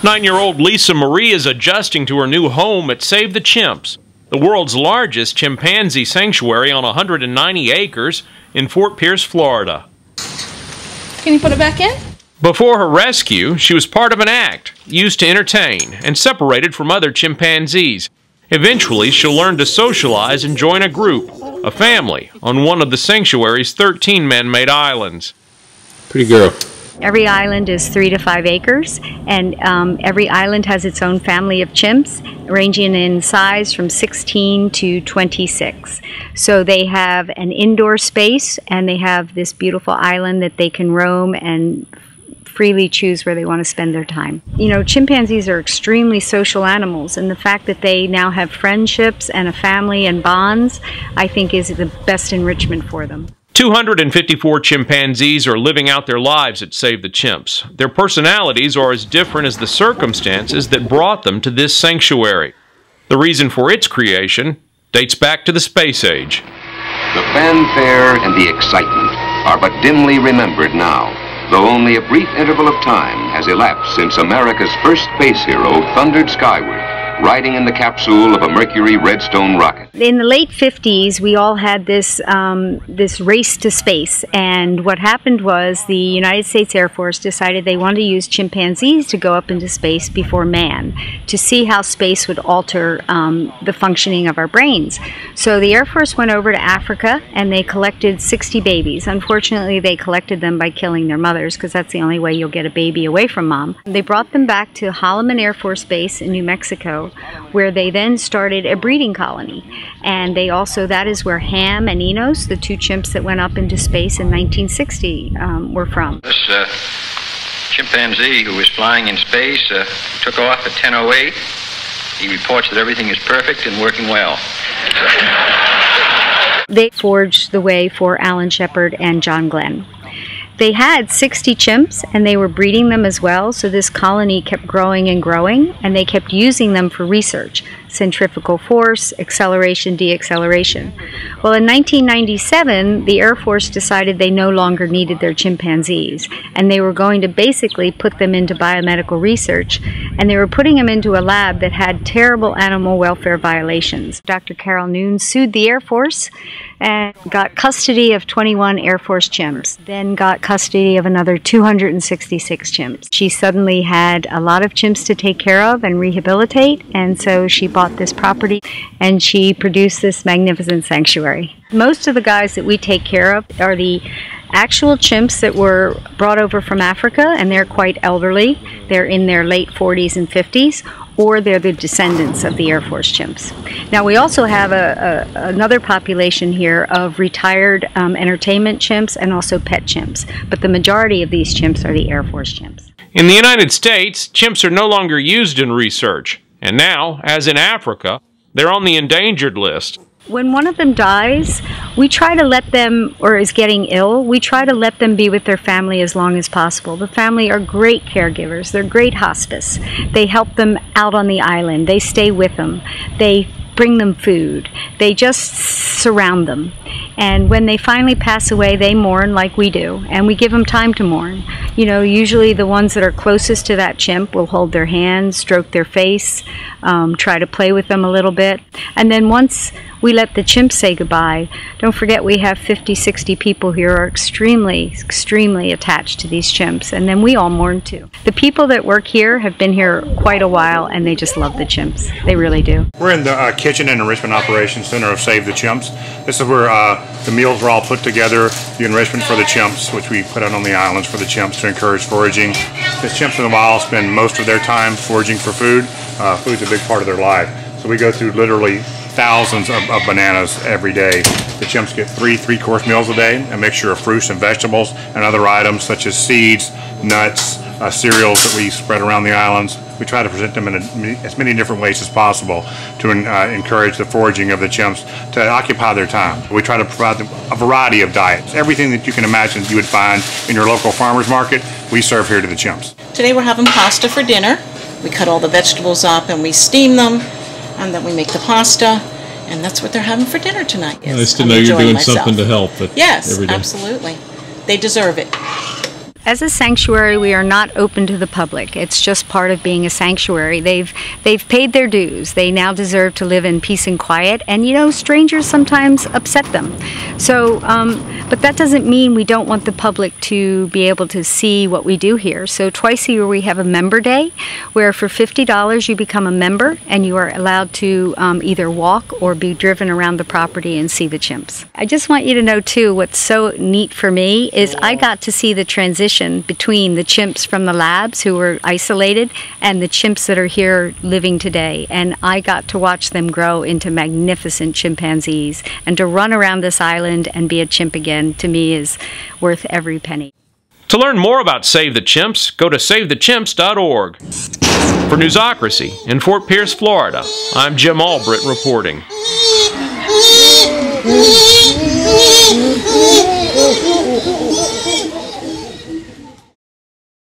9-year-old Lisa Marie is adjusting to her new home at Save the Chimps, the world's largest chimpanzee sanctuary on 190 acres in FORT-PIERGE, Florida. Can you put it back in? Before her rescue, she was part of an act used to entertain and separated from other chimpanzees. Eventually, she'll learn to socialize and join a group, a family, on one of the sanctuary's 13 man-made islands. Pretty girl. Every island is 3 to 5 acres, and every island has its own family of chimps, ranging in size from 16 to 26. So they have an indoor space, and they have this beautiful island that they can roam and freely choose where they want to spend their time. You know, chimpanzees are extremely social animals, and the fact that they now have friendships and a family and bonds, I think is the best enrichment for them. 254 chimpanzees are living out their lives at Save the Chimps. Their personalities are as different as the circumstances that brought them to this sanctuary. The reason for its creation dates back to the space age. The fanfare and the excitement are but dimly remembered now, though only a brief interval of time has elapsed since America's first space hero thundered skyward, riding in the capsule of a Mercury Redstone rocket. In the late 50s, we all had this race to space, and what happened was the United States Air Force decided they wanted to use chimpanzees to go up into space before man, to see how space would alter the functioning of our brains. So the Air Force went over to Africa, and they collected 60 babies. Unfortunately, they collected them by killing their mothers, because that's the only way you'll get a baby away from mom. They brought them back to Holloman Air Force Base in New Mexico, where they then started a breeding colony. And they also, that is where Ham and Enos, the 2 chimps that went up into space in 1960, were from. This chimpanzee who was flying in space took off at 10:08. He reports that everything is perfect and working well. They forged the way for Alan Shepard and John Glenn. They had 60 chimps, and they were breeding them as well, so this colony kept growing and growing, and they kept using them for research, centrifugal force, acceleration, deacceleration. Well, in 1997, the Air Force decided they no longer needed their chimpanzees, and they were going to basically put them into biomedical research, and they were putting them into a lab that had terrible animal welfare violations. Dr. Carol Noon sued the Air Force and got custody of 21 Air Force chimps, then got custody of another 266 chimps. She suddenly had a lot of chimps to take care of and rehabilitate, and so she bought this property and she produced this magnificent sanctuary. Most of the guys that we take care of are the actual chimps that were brought over from Africa, and they're quite elderly. They're in their late 40s and 50s, or they're the descendants of the Air Force chimps. Now, we also have another population here of retired entertainment chimps and also pet chimps, but the majority of these chimps are the Air Force chimps. In the United States, chimps are no longer used in research, and now, as in Africa, they're on the endangered list. When one of them dies, we try to let them, or is getting ill, we try to let them be with their family as long as possible. The family are great caregivers. They're great hospice. They help them out on the island. They stay with them. They bring them food. They just surround them. And when they finally pass away, they mourn like we do, and we give them time to mourn. You know, usually the ones that are closest to that chimp will hold their hand, stroke their face, try to play with them a little bit. And then once we let the chimps say goodbye, don't forget we have 50, 60 people here who are extremely, extremely attached to these chimps, and then we all mourn too. The people that work here have been here quite a while, and they just love the chimps. They really do. We're in the Kitchen and Enrichment Operations Center of Save the Chimps. This is where the meals are all put together, the enrichment for the chimps, which we put out on the islands for the chimps to encourage foraging. The chimps in the wild spend most of their time foraging for food. Food's a big part of their life. So we go through literally thousands of bananas every day. The chimps get 3 3-course meals a day, a mixture of fruits and vegetables and other items such as seeds, nuts, cereals that we spread around the islands. We try to present them in as many different ways as possible to encourage the foraging of the chimps to occupy their time. We try to provide them a variety of diets. Everything that you can imagine you would find in your local farmer's market, we serve here to the chimps. Today we're having pasta for dinner. We cut all the vegetables up and we steam them, and then we make the pasta, and that's what they're having for dinner tonight. Nice to know you're doing something to help. Yes, absolutely. They deserve it. as a sanctuary, we are not open to the public. It's just part of being a sanctuary. They've paid their dues. They now deserve to live in peace and quiet, and you know, strangers sometimes upset them. So, but that doesn't mean we don't want the public to be able to see what we do here. So twice a year we have a member day, where for $50 you become a member, and you are allowed to either walk or be driven around the property and see the chimps. I just want you to know too, what's so neat for me is I got to see the transition between the chimps from the labs who were isolated and the chimps that are here living today, and I got to watch them grow into magnificent chimpanzees, and to run around this island and be a chimp again, to me, is worth every penny. To learn more about Save the Chimps, go to SaveTheChimps.org. For Newsocracy in Fort Pierce, Florida, I'm Jim Albritton reporting. Oh,